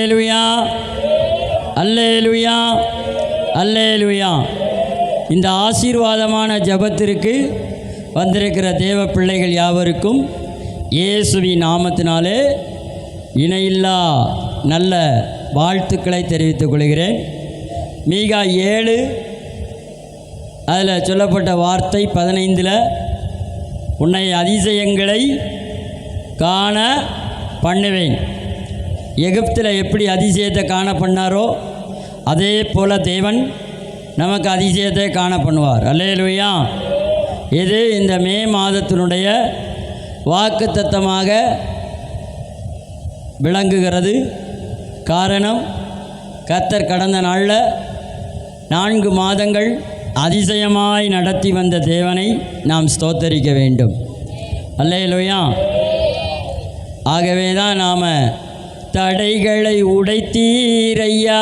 அல்லேலூயா, அல்லேலூயா, அல்லேலூயா. இந்த ஆசீர்வாதமான ஜெபத்திற்கு வந்திருக்கிற தேவ பிள்ளைகள் யாவருக்கும் இயேசுவின் நாமத்தினாலே இணையில்லா நல்ல வாழ்த்துக்களை தெரிவித்துக் கொள்கிறேன். மீகா 7 அதில் சொல்லப்பட்ட வார்த்தை 15 உன்னை அதிசயங்களை காண பண்ணுவேன். எகிப்தில் எப்படி அதிசயத்தை காண பண்ணாரோ அதே போல் தேவன் நமக்கு அதிசயத்தை காண பண்ணுவார். அல்லேலூயா. இது இந்த மே மாதத்தினுடைய வாக்குத்தத்தமாக விளங்குகிறது. காரணம், கர்த்தர் கடந்த நாளில் 4 மாதங்கள் அதிசயமாய் நடத்தி வந்த தேவனை நாம் ஸ்தோத்தரிக்க வேண்டும். அல்லேலூயா. ஆகவே தான் நாம் தடைகளை உடைத்தீரையா,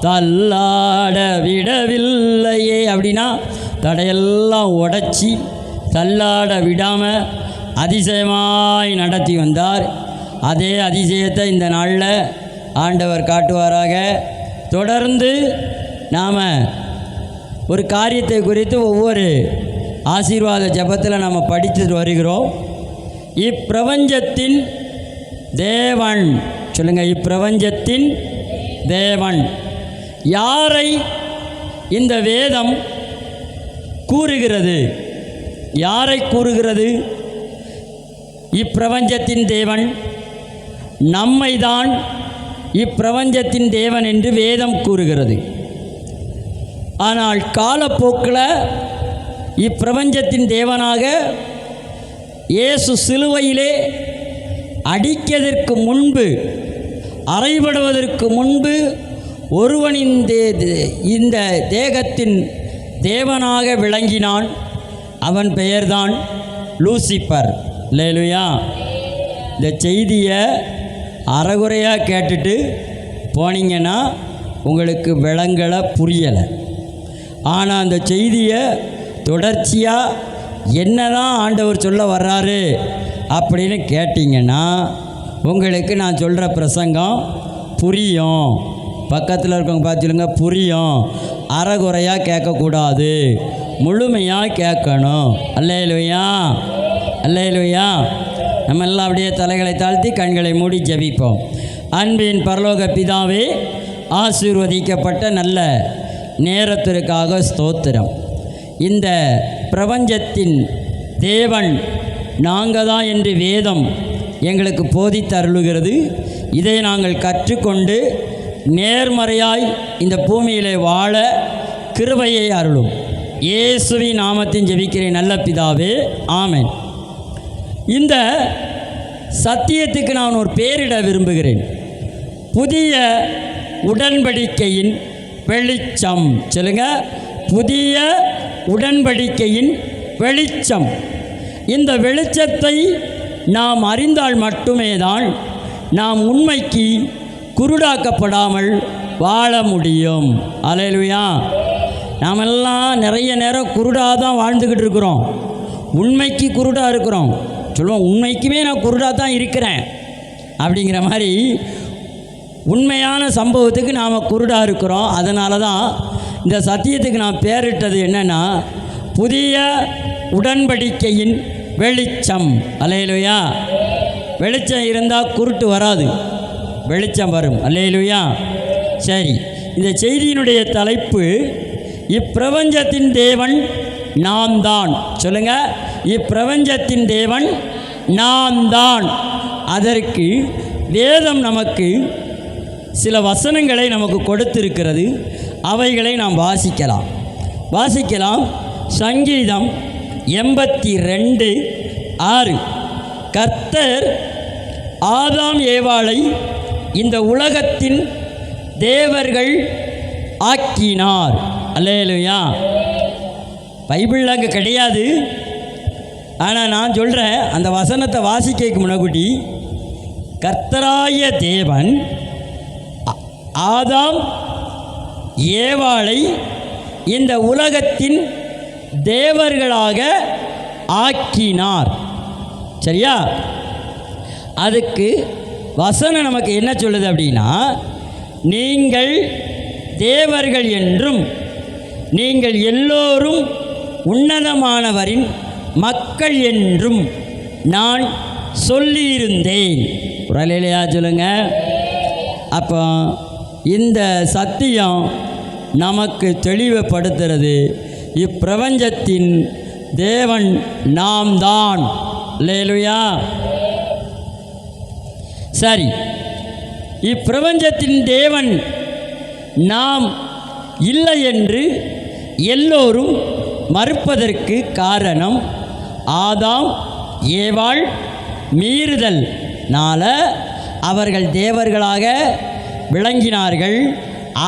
தள்ளாட விடவில்லையே அப்படின்னா தடையெல்லாம் உடைச்சி தள்ளாட விடாமல் அதிசயமாய் நடத்தி வந்தார். அதே அதிசயத்தை இந்த நாளில் ஆண்டவர் காட்டுவாராக. தொடர்ந்து நாம் ஒரு காரியத்தை குறித்து ஒவ்வொரு ஆசீர்வாத ஜெபத்தில் நாம் படித்து வருகிறோம். இப்பிரபஞ்சத்தின் தேவன், சொல்லுங்கள், இப்பிரபஞ்சத்தின் தேவன் யாரை இந்த வேதம் கூறுகிறது? யாரை கூறுகிறது? இப்பிரபஞ்சத்தின் தேவன் நம்மை தான் இப்பிரபஞ்சத்தின் தேவன் என்று வேதம் கூறுகிறது. ஆனால் காலப்போக்கில் இப்பிரபஞ்சத்தின் தேவனாக இயேசு சிலுவையிலே அடிக்கிறதற்கு முன்பு, அறைபடுவதற்கு முன்பு ஒருவனின் இந்த தேகத்தின் தேவனாக விளங்கினான். அவன் பெயர்தான் லூசிபர். அல்லேலூயா. இந்த செய்தியை அறகுறையாக கேட்டுட்டு போனீங்கன்னா உங்களுக்கு விளங்கலை, புரியலை. ஆனால் அந்த செய்தியை தொடர்ச்சியாக என்னதான் ஆண்டவர் சொல்ல வர்றாரு அப்படின்னு கேட்டிங்கன்னா உங்களுக்கு நான் சொல்கிற பிரசங்கம் புரியும். பக்கத்தில் இருக்கவங்க பார்த்துலுங்க, புரியும். அறகுறையாக கேட்கக்கூடாது, முழுமையாக கேட்கணும். அல்லேலூயா, அல்லேலூயா. நம்ம எல்லாம் அப்படியே தலைகளை தாழ்த்தி கண்களை மூடி ஜெபிப்போம். அன்பின் பரலோக பிதாவே, ஆசீர்வதிக்கப்பட்ட நல்ல நேரத்திற்காக ஸ்தோத்திரம். இந்த பிரபஞ்சத்தின் தேவன் நாங்கள் தான் என்று வேதம் எங்களுக்கு போதித்து அருளுகிறது. இதை நாங்கள் கற்றுக்கொண்டு நேர்மறையாய் இந்த பூமியிலே வாழ கிருபையை அருளும். இயேசுவின் நாமத்தின் ஜெபிக்கிறேன் நல்ல பிதாவே, ஆமென். இந்த சத்தியத்துக்கு நான் ஒரு பேரிட விரும்புகிறேன். புதிய உடன்படிக்கையின் வெளிச்சம். சொல்லுங்க, புதிய உடன்படிக்கையின் வெளிச்சம். இந்த வெளிச்சத்தை நாம் அறிந்தால் மட்டுமே தான் நாம் உண்மைக்கு குருடாக்கப்படாமல் வாழ முடியும். அல்லேலூயா. நாமெல்லாம் நிறைய நேரம் குருடாக தான் வாழ்ந்துக்கிட்டு இருக்கிறோம். உண்மைக்கு குருடாக இருக்கிறோம். சொல்லுவோம், உண்மைக்குமே நான் குருடாக தான் இருக்கிறேன் அப்படிங்கிற மாதிரி உண்மையான சம்பவத்துக்கு நாம் குருடாக இருக்கிறோம். அதனால தான் இந்த சத்தியத்துக்கு நான் பேரிட்டது என்னென்னா, புதிய உடன்படிக்கையின் வெளிச்சம். அல்லேலூயா. வெளிச்சம் இருந்தால் குருட்டு வராது, வெளிச்சம் வரும். அல்லேலூயா. சரி, இந்த செய்தியினுடைய தலைப்பு இப்பிரபஞ்சத்தின் தேவன் நாம் தான். சொல்லுங்க, இப்பிரபஞ்சத்தின் தேவன் நாம் தான். அதற்கு வேதம் நமக்கு சில வசனங்களை நமக்கு கொடுத்திருக்கிறது. அவைகளை நாம் வாசிக்கலாம். சங்கீதம் 82:6. கர்த்தர் ஆதாம் ஏவாளை இந்த உலகத்தின் தேவர்கள் ஆக்கினார். அல்லேலூயா. பைபிளில் அங்கே கிடையாது. ஆனால் நான் சொல்கிறேன், அந்த வசனத்தை வாசிக்க முன்னாடி கர்த்தராய தேவன் ஆதாம் ஏவாளை இந்த உலகத்தின் தேவர்களாக ஆக்கினார். சரியா? அதுக்கு வசனம் நமக்கு என்ன சொல்லுது அப்படின்னா, நீங்கள் தேவர்கள் என்றும் நீங்கள் எல்லோரும் உன்னதமானவரின் மக்கள் என்றும் நான் சொல்லியிருந்தேன். குரலையா சொல்லுங்க. அப்போ இந்த சத்தியம் நமக்கு தெளிவுபடுத்துறது, இப்பிரபஞ்சத்தின் தேவன் நாம் தான். அல்லேலூயா. சரி, இப்பிரபஞ்சத்தின் தேவன் நாம் இல்லை என்று எல்லோரும் மறுப்பதற்கு காரணம், ஆதாம் ஏவாள் மீறுதல்னால அவர்கள் தேவர்களாக விளங்கினார்கள்.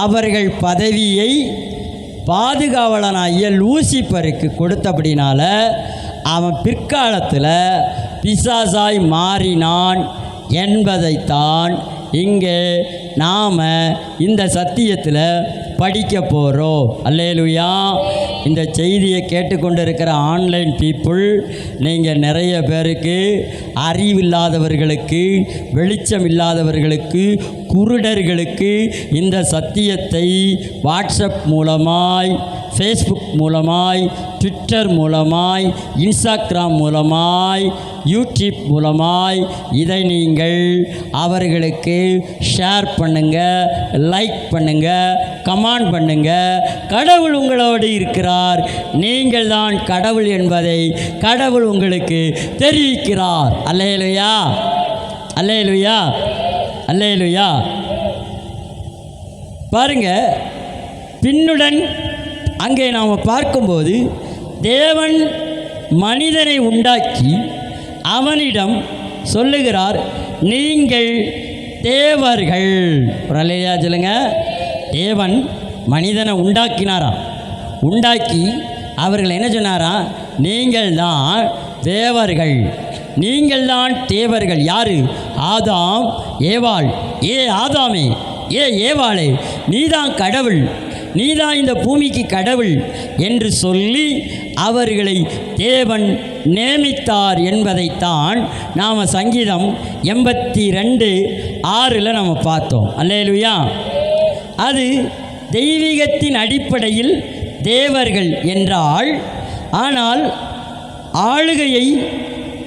அவர்கள் பதவியை பாதுகாவலனாகிய லூசிபருக்கு கொடுத்தபடினால அவன் பிற்காலத்தில் பிசாசாய் மாறினான் என்பதைத்தான் இங்கே நாம் இந்த சத்தியத்தில் படிக்க போகிறோம். அல்லேலூயா. இந்த செய்தியை கேட்டுக்கொண்டிருக்கிற ஆன்லைன் பீப்புள், நீங்கள் நிறைய பேருக்கு, அறிவில்லாதவர்களுக்கு, வெளிச்சம் இல்லாதவர்களுக்கு, குருடர்களுக்கு இந்த சத்தியத்தை வாட்ஸ்அப் மூலமாய், ஃபேஸ்புக் மூலமாய், ட்விட்டர் மூலமாய், இன்ஸ்டாகிராம் மூலமாய், யூடியூப் மூலமாய் இதை நீங்கள் அவர்களுக்கு ஷேர் பண்ணுங்கள், லைக் பண்ணுங்கள், கமெண்ட் பண்ணுங்கள். கடவுள் உங்களோடு இருக்கிறார். நீங்கள் தான் கடவுள் என்பதை கடவுள் உங்களுக்கு தெரிவிக்கிறார். அல்லேலூயா, அல்லேலூயா, அல்லேலூயா. பாருங்க, பின்னுடன் அங்கே நாம் பார்க்கும்போது தேவன் மனிதனை உண்டாக்கி அவனிடம் சொல்லுகிறார், நீங்கள் தேவர்கள். அல்லேலூயா சொல்லுங்க. தேவன் மனிதனை உண்டாக்கினாராம். உண்டாக்கி அவர்கள் என்ன சொன்னாராம், நீங்கள் தான் தேவர்கள், நீங்கள் தான் தேவர்கள். யாரு? ஆதாம் ஏவாள். ஆதாமே, ஏவாளே, நீதான் கடவுள், நீதான் இந்த பூமிக்கு கடவுள் என்று சொல்லி அவர்களை தேவன் நியமித்தார் என்பதைத்தான் நாம் சங்கீதம் 82:6 நாம் பார்த்தோம். அல்லேலூயா. அது தெய்வீகத்தின் அடிப்படையில் தேவர்கள் என்றால், ஆனால் ஆளுகையை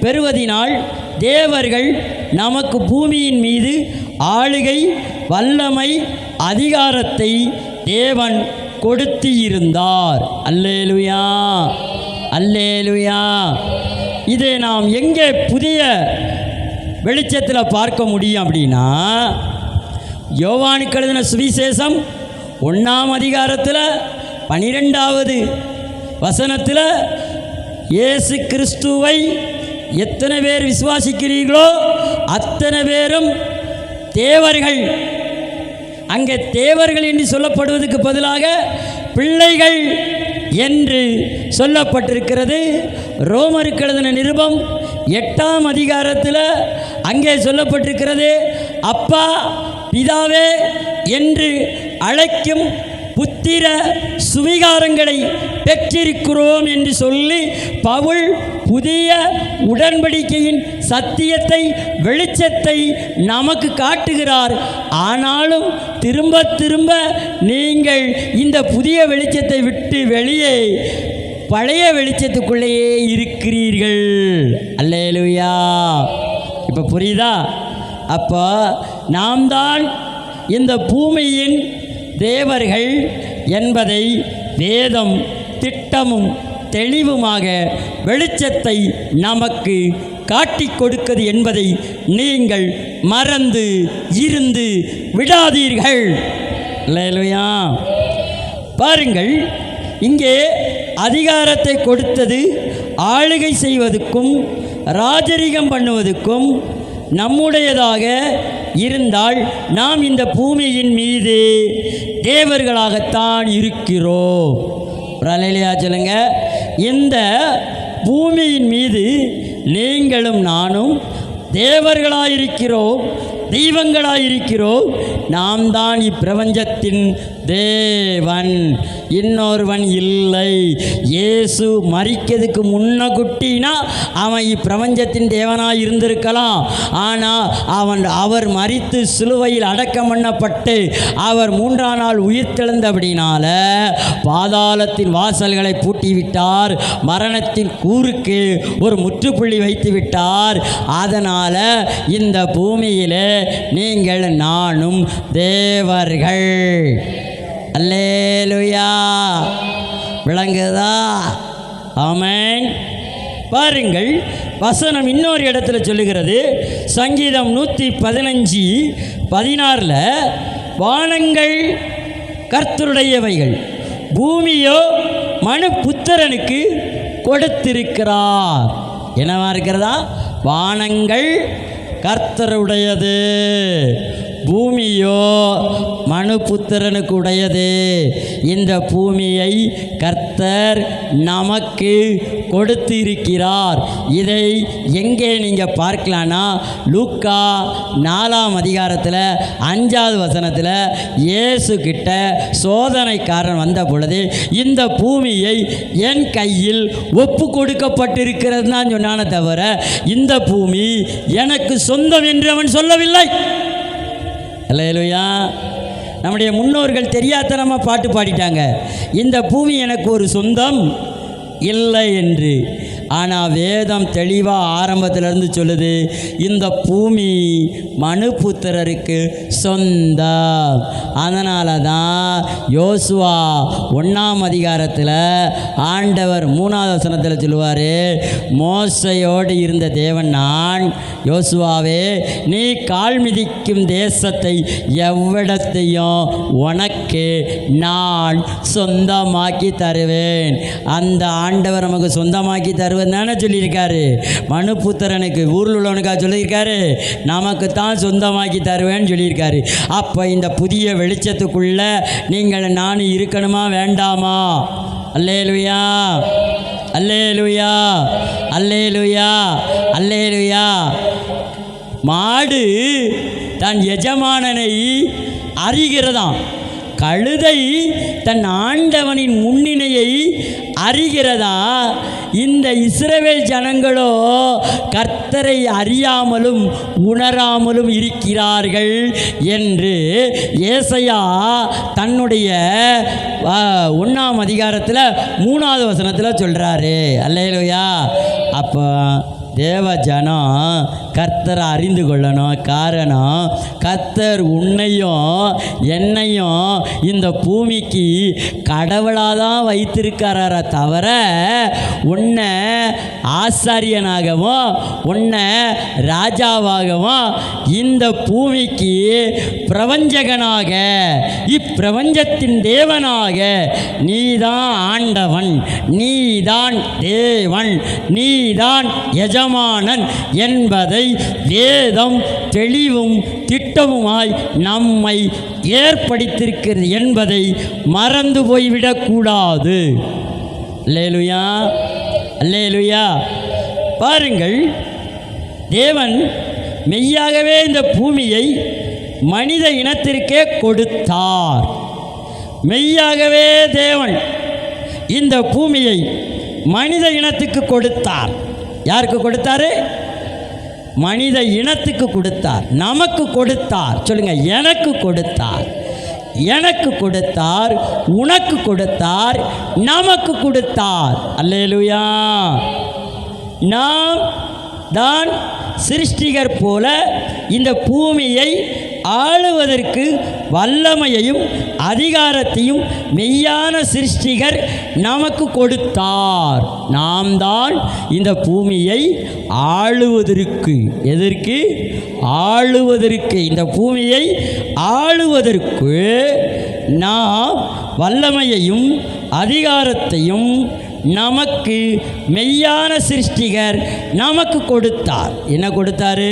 பெறுவதினால் தேவர்கள் நமக்கு பூமியின் மீது ஆளுகை, வல்லமை, அதிகாரத்தை தேவன் கொடுத்து இருந்தார். அல்லேலூயா, அல்லேலூயா. இதை நாம் எங்கே புதிய வெளிச்சத்தில் பார்க்க முடியும் அப்படின்னா, யோவானுக்கு எழுதின சுவிசேஷம் 1ஆம் அதிகாரத்தில் 12வது வசனத்தில் இயேசு கிறிஸ்துவை எத்தனை பேர் விசுவாசிக்கிறீர்களோ அத்தனை பேரும் தேவர்கள். அங்கே தேவர்கள் என்று சொல்லப்படுவதற்கு பதிலாக பிள்ளைகள் என்று சொல்லப்பட்டிருக்கிறது. ரோமருக்கு எழுதின நிருபம் 8ஆம் அதிகாரத்தில் அங்கே சொல்லப்பட்டிருக்கிறது, அப்பா பிதாவே என்று அழைக்கும் புத்திர சுவிகாரங்களை பெற்றிருக்கிறோம் என்று சொல்லி பவுல் புதிய உடன்படிக்கையின் சத்தியத்தை, வெளிச்சத்தை நமக்கு காட்டுகிறார். ஆனாலும் திரும்ப திரும்ப நீங்கள் இந்த புதிய வெளிச்சத்தை விட்டு வெளியே பழைய வெளிச்சத்துக்குள்ளேயே இருக்கிறீர்கள். அல்லேலூயா. இப்போ புரியுதா? அப்போ நாம் தான் இந்த பூமியின் தேவர்கள் என்பதை வேதம் திட்டமும் தெளிவுமாக வெளிச்சத்தை நமக்கு காட்டிக் கொடுக்கிறது என்பதை நீங்கள் மறந்து இருந்து விடாதீர்கள். அல்லேலூயா. பாருங்கள், இங்கே அதிகாரத்தை கொடுத்தது ஆளுகை செய்வதற்கும் ராஜரிகம் பண்ணுவதற்கும் நம்முடையதாக இருந்தால் நாம் இந்த பூமியின் மீது தேவர்களாகத்தான் இருக்கிறோம். அல்லேலூயா சொல்லுங்க. இந்த பூமியின் மீது நீங்களும் நானும் தேவர்களாயிருக்கிறோம், தெய்வங்களாயிருக்கிறோம். நாம் தான் இப்பிரபஞ்சத்தின் தேவன், இன்னொருவன் இல்லை. இயேசு மரிக்கிறதுக்கு முன்ன குட்டினா அவன் இப்பிரபஞ்சத்தின் தேவனாக இருந்திருக்கலாம். ஆனால் அவர் மரித்து சிலுவையில் அடக்கம் பண்ணப்பட்டு அவர் 3ஆம் நாள் உயிர்த்தெழுந்தபடினால பாதாளத்தின் வாசல்களை பூட்டிவிட்டார், மரணத்தின் கூருக்கு ஒரு முற்றுப்புள்ளி வைத்து விட்டார். அதனால் இந்த பூமியிலே நீங்கள் நானும் தேவர்கள். அல்லேலூயா, விளங்குதா? ஆமென். பாருங்கள், வசனம் இன்னொரு இடத்துல சொல்லுகிறது. சங்கீதம் 115:16 வானங்கள் கர்த்தருடையவைகள், பூமியோ மனுபுத்திரனுக்கு கொடுத்திருக்கிறார். என்னவா இருக்கிறதா? வானங்கள் கர்த்தருடையது, பூமியோ மனுபுத்திரனுக்கு உடையது. இந்த பூமியை கர்த்தர் நமக்கு கொடுத்து இருக்கிறார். இதை எங்கே நீங்கள் பார்க்கலான்னா, லூக்கா 4ஆம் அதிகாரத்தில் 5வது வசனத்தில் இயேசு கிட்ட சோதனைக்காரன் வந்த பொழுது இந்த பூமியை என் கையில் ஒப்பு கொடுக்கப்பட்டிருக்கிறது தான் சொன்னானே தவிர இந்த பூமி எனக்கு சொந்தம் என்று அவன் சொல்லவில்லை. அல்லேலூயா. நம்முடைய முன்னோர்கள் தெரியாதனமாக பாட்டு பாடிட்டாங்க, இந்த பூமி எனக்கு ஒரு சொந்தம் இல்லை என்று. ஆனால் வேதம் தெளிவாக ஆரம்பத்திலிருந்து சொல்லுது, இந்த பூமி மனுபுத்திரருக்கு சொந்தம். அதனால தான் யோசுவா 1ஆம் அதிகாரத்தில் ஆண்டவர் 3வது வசனத்தில் சொல்லுவார், மோசையோடு இருந்த தேவன் நான், யோசுவாவே நீ கால் மிதிக்கும் தேசத்தை எவ்விடத்தையும் உனக்கு நான் சொந்தமாக்கி தருவேன். அந்த ஆண்டவர் நமக்கு சொந்தமாக்கி தருவேன் தானே சொல்லியிருக்காரு. மனுபுத்திரனுக்கு, ஊரில் உள்ளவனுக்காக சொல்லியிருக்காரு, நமக்கு தான் சொந்தமாக்கி தருவேன்னு சொல்லியிருக்காரு. அப்போ இந்த புதிய வெளிச்சத்துக்குள்ள நீங்கள் நானும் இருக்கணுமா வேண்டாமா? அல்லேலூயா, அல்லேலூயா, அல்லேலூயா, அல்லேலூயா. மாடு தன் எஜமானனை அறிகிறதாம், கழுதை தன் ஆண்டவனின் முன்னிலையை அறிகிறதா? இந்த இஸ்ரவேல் ஜனங்களோ கர்த்தரை அறியாமலும் உணராமலும் இருக்கிறார்கள் என்று ஏசாயா தன்னுடைய 1ஆம் அதிகாரத்தில் 3வது வசனத்தில் சொல்கிறாரு. அல்லேலூயா. அப்போ தேவ ஜனம் கர்த்தரை அறிந்து கொள்ளணும். காரணம், கர்த்தர் உன்னையும் என்னையும் இந்த பூமிக்கு கடவுளாக தான் வைத்திருக்கிறார தவிர உன்னை ஆசாரியனாகவும் உன்னை ராஜாவாகவும் இந்த பூமிக்கு பிரபஞ்சகனாக, இப்பிரபஞ்சத்தின் தேவனாக நீதான் ஆண்டவன், நீதான் தேவன், நீதான் எஜமானன் என்பதை வேதம் தெளிவும் திட்டமுமாய் நம்மை ஏற்படுத்தியிருக்கிறது என்பதை மறந்து போய்விடக்கூடாது. அல்லேலூயா, அல்லேலூயா. பாருங்கள், தேவன் மெய்யாகவே இந்த பூமியை மனித இனத்திற்கே கொடுத்தார். மெய்யாகவே தேவன் இந்த பூமியை மனித இனத்துக்கு கொடுத்தார். யாருக்கு கொடுத்தாரு? மனித இனத்துக்கு கொடுத்தார், நமக்கு கொடுத்தார். சொல்லுங்க, எனக்கு கொடுத்தார், எனக்கு கொடுத்தார், உனக்கு கொடுத்தார், நமக்கு கொடுத்தார். அல்லேலூயா. நாம் தான் சிருஷ்டிகர் போல இந்த பூமியை ஆளுவதற்கு வல்லமையையும் அதிகாரத்தையும் மெய்யான சிருஷ்டிகர் நமக்கு கொடுத்தார். நாம் தான் இந்த பூமியை ஆளுவதற்கு, எதற்கு? ஆளுவதற்கு, இந்த பூமியை ஆளுவதற்கு நாம் வல்லமையையும் அதிகாரத்தையும் நமக்கு மெய்யான சிருஷ்டிகர் நமக்கு கொடுத்தார். என்ன கொடுத்தாரு?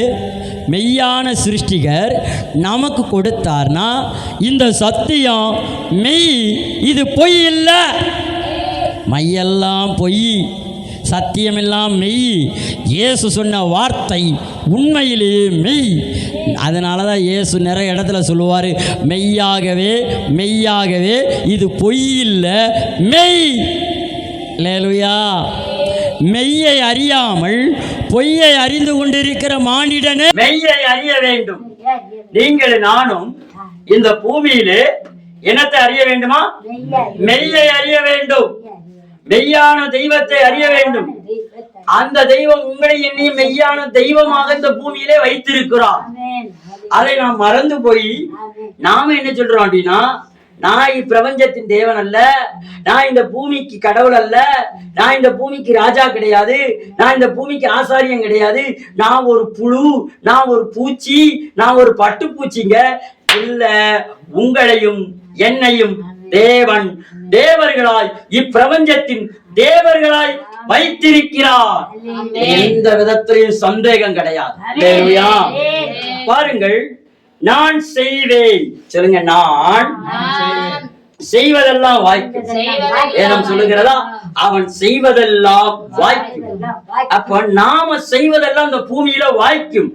மெய்யான சிருஷ்டிகர் நமக்கு கொடுத்தார்னா இந்த சத்தியம் மெய், இது பொய் இல்லை. மையெல்லாம் பொய், சத்தியமெல்லாம் மெய். இயேசு சொன்ன வார்த்தை உண்மையிலேயே மெய். அதனால தான் இயேசு நிறைய இடத்துல சொல்லுவார், மெய்யாகவே மெய்யாகவே இது பொய் இல்லை மெய். அல்லேலூயா. மெய்யை அறியாமல் பொய்யை அறிந்து கொண்டிருக்கிற மானிடனே மெய்யை அறிய வேண்டும். நீங்கள் நானும் இந்த பூமியிலே என்னத்தை அறிய வேண்டுமா? மெய்யை அறிய வேண்டும். மெய்யான தெய்வத்தை அறிய வேண்டும். அந்த தெய்வம் உங்களை என்னையும் மெய்யான தெய்வமாக இந்த பூமியிலே வைத்திருக்கிறார். அதை நாம் மறந்து போய் நாம என்ன சொல்றோம் அப்படின்னா, நான் இப்பிரபஞ்சத்தின் தேவன் அல்ல, நான் இந்த பூமிக்கு கடவுள் அல்ல, நான் இந்த பூமிக்கு ராஜா கிடையாது, நான் இந்த பூமிக்கு ஆசாரியம் கிடையாது, நான் ஒரு புழு, நான் ஒரு பூச்சி, நான் ஒரு பட்டுப்பூச்சிங்க. இல்ல, உங்களையும் என்னையும் தேவன் தேவர்களாய் இப்பிரபஞ்சத்தின் தேவர்களாய் வைத்திருக்கிறார். எந்த விதத்திலையும் சந்தேகம் கிடையாது. பாருங்கள், நான் செய்வேன் சொல்லுங்க. நான் செய்வதெல்லாம் வாய்க்கும். வேதம் சொல்லுகிறதா? அவன் செய்வதெல்லாம் வாய்க்கும். அப்ப நாம செய்வதெல்லாம் இந்த பூமியில வாய்க்கும்.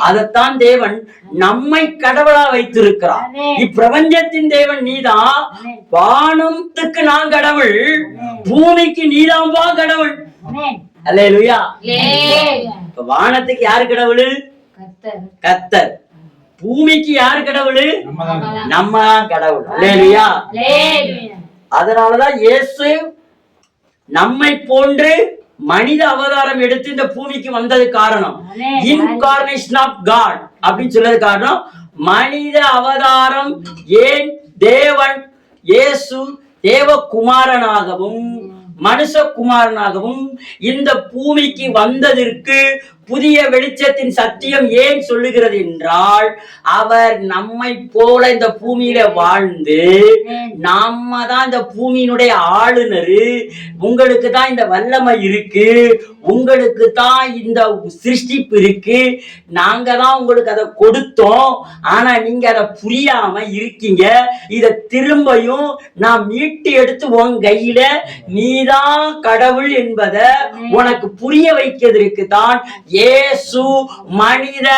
அதைத்தான் தேவன் நம்மை கடவுளா வைத்திருக்கிறார். இப்பிரபஞ்சத்தின் தேவன் நீதான். வானத்துக்கு நான் கடவுள், பூமிக்கு நீதான்பா கடவுள். அல்லேலூயா. வானத்துக்கு யாரு கடவுள்? கர்த்தர். பூமிக்கு யாரு கடவுள்? நம்ம கடவுள். அல்லேலூயா. அதனாலதான் இயேசு நம்மை போன்று மனித அவதாரம் எடுத்து இந்த பூமிக்கு வந்தது காரணம். இன்கார்னேஷன் ஆஃப் காட் அப்படின்னு சொல்றது காரணம். மனித அவதாரம் ஏன்? தேவன் இயேசு தேவகுமாரனாகவும் மனுஷகுமாரனாகவும் இந்த பூமிக்கு வந்ததற்கு புதிய வெளிச்சத்தின் சத்தியம் ஏன் சொல்லுகிறது என்றால், அவர் நம்மை போல இந்த பூமியில வாழ்ந்து, நம்ம தான் இந்த பூமியினுடைய ஆளுநரு, உங்களுக்கு தான் இந்த வல்லமை இருக்கு, உங்களுக்கு தான் இந்த சிருஷ்டிப்பு இருக்கு, நாங்க தான் உங்களுக்கு அதை கொடுத்தோம், ஆனா நீங்க அதை புரியாம இருக்கீங்க. இதை திரும்பியும் நான் மீட்டு எடுத்து உன் கையில நீதான் கடவுள் என்பதை உனக்கு புரிய வைக்கிறதுக்கு தான் இயேசு மனித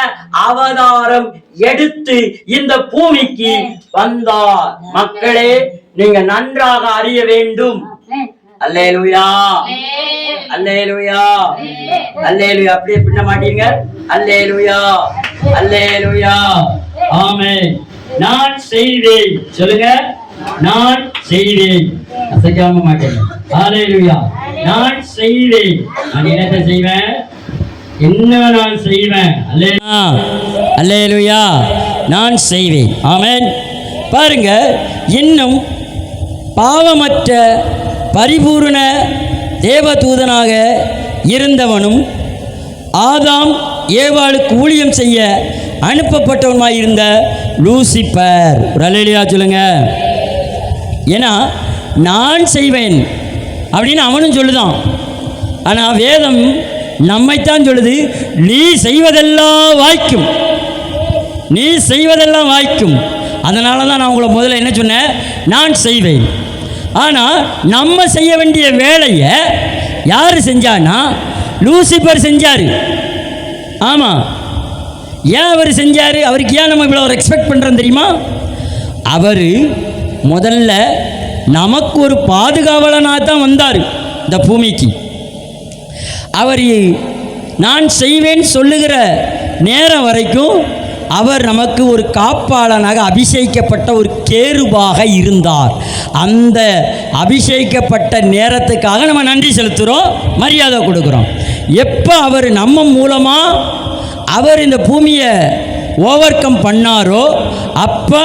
அவதாரம் எடுத்து இந்த பூமிக்கு வந்தார். மக்களே, நீங்க நன்றாக அறிய வேண்டும். அல்லேலூயா, அல்லேலூயா, அல்லேலூயா. அப்படியே பின்ன மாட்டீங்க. அல்லேலூயா, அல்லேலூயா, ஆமென். நான் செய்வேன் சொல்லுங்க. நான் செய்வேன். அசைக்காம மாட்டேன். அல்லேலூயா. நான் செய்வேன். நான் என்னத்தை செய்வேன்? என்ன நான் செய்வேன்? அல்லேலூயா. நான் செய்வேன். ஆமென். பாருங்க, இன்னும் பாவமற்ற பரிபூர்ண தேவதூதனாக இருந்தவனும் ஆதாம் ஏவாளுக்கு ஊழியம் செய்ய அனுப்பப்பட்டவனுமாயிருந்த லூசிபர். அல்லேலூயா சொல்லுங்க. ஏன்னா நான் செய்வேன் அப்படின்னு அவனும் சொல்லுதான். ஆனால் வேதம் நம்மைத்தான் சொல்லுது, நீ செய்வதெல்லாம் வாய்க்கும், நீ செய்வதெல்லாம் வாய்க்கும். அதனால தான் நான் உங்களை முதல்ல என்ன சொன்னேன்? நான் செய்வேன். ஆனால் நம்ம செய்ய வேண்டிய வேலையை யார் செஞ்சான்னா லூசிபர் செஞ்சார். ஆமாம். ஏன் அவர் செஞ்சார்? அவருக்கு ஏன் நம்ம இவ்வளோ எக்ஸ்பெக்ட் பண்ணுறோம் தெரியுமா? அவர் முதல்ல நமக்கு ஒரு பாதுகாவலனாக தான் வந்தார் இந்த பூமிக்கு. அவர் நான் செய்வேன் சொல்லுகிற நேரம் வரைக்கும் அவர் நமக்கு ஒரு காப்பாளனாக அபிஷேகிக்கப்பட்ட ஒரு கேருபாக இருந்தார். அந்த அபிஷேகிக்கப்பட்ட நேரத்துக்காக நம்ம நன்றி செலுத்துகிறோம், மரியாதை கொடுக்குறோம். எப்போ அவர் நம்ம மூலமாக அவர் இந்த பூமியை ஓவர் கம் பண்ணாரோ அப்போ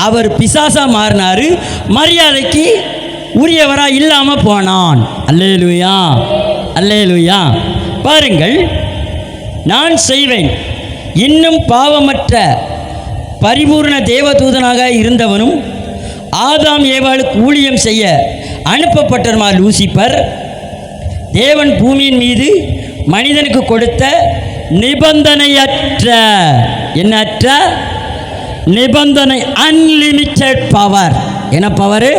அவர் பிசாசா மாறினார், மரியாதைக்கு உரியவராக இல்லாமல் போனான். அல்லேலூயா, அல்லேலூயா. பாருங்கள், நான் செய்வேன். இன்னும் பாவமற்ற பரிபூர்ண தேவதூதனாக இருந்தவனும் ஆதாம் ஏவாளுக்கு ஊழியம் செய்ய அனுப்பப்பட்டவருமா லூசிபர் தேவன் பூமியின் மீது மனிதனுக்கு கொடுத்த நிபந்தனையற்ற எண்ணற்ற நிபந்தனை அன்லிமிட்டெட் பவர். என்ன பவர்?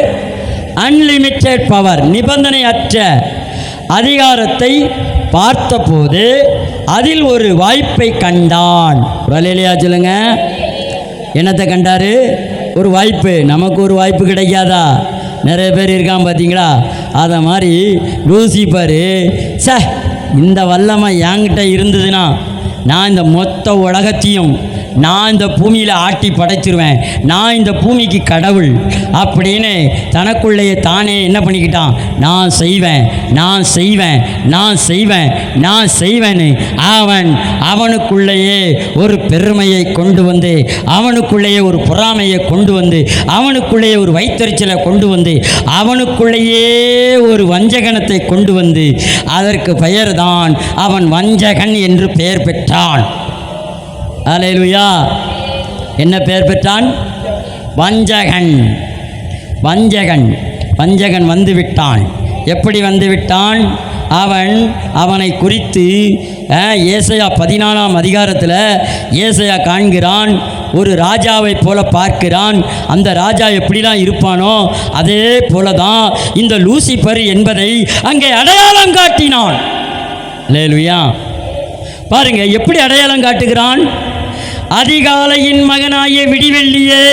Unlimited power. நிபந்தனையற்ற அதிகாரத்தை பார்த்தபோது அதில் ஒரு வாய்ப்பை கண்டான். வலையிலையா சொல்லுங்க, என்னத்தை கண்டாரு? ஒரு வாய்ப்பு. நமக்கு ஒரு வாய்ப்பு கிடைக்காதா? நிறைய பேர் இருக்கான் பார்த்தீங்களா? அதை மாதிரி லூசிபரு, சே இந்த வல்லமை என்கிட்ட இருந்ததுன்னா நான் இந்த மொத்த உலகத்தையும் நான் இந்த பூமியில் ஆட்டி படைச்சிருவேன், நான் இந்த பூமிக்கு கடவுள் அப்படின்னு தனக்குள்ளேயே தானே என்ன பண்ணிக்கிட்டான்? நான் செய்வேன், நான் செய்வேன், நான் செய்வேன், நான் செய்வேன்னு அவனுக்குள்ளேயே ஒரு பெருமையை கொண்டு வந்து, அவனுக்குள்ளேயே ஒரு பொறாமையை கொண்டு வந்து, அவனுக்குள்ளேயே ஒரு வைத்தறிச்சலை கொண்டு வந்து, அவனுக்குள்ளேயே ஒரு வஞ்சகனத்தை கொண்டு வந்து, அதற்கு பெயர்தான் அவன் வஞ்சகன் என்று பெயர் பெற்றான். அல்லேலூயா. என்ன பெயர் பெற்றான்? வஞ்சகன். வஞ்சகன். வஞ்சகன் வந்து விட்டான். எப்படி வந்து விட்டான்? அவனை குறித்து ஏசாயா 14ஆம் அதிகாரத்தில் ஏசாயா காண்கிறான். ஒரு ராஜாவை போல பார்க்கிறான். அந்த ராஜா எப்படிலாம் இருப்பானோ அதே போல தான் இந்த லூசிபர் என்பதை அங்கே அடையாளம் காட்டினான். அல்லேலூயா. பாருங்க எப்படி அடையாளம் காட்டுகிறான். அதிகாலையின் மகனாகிய விடிவெள்ளியே,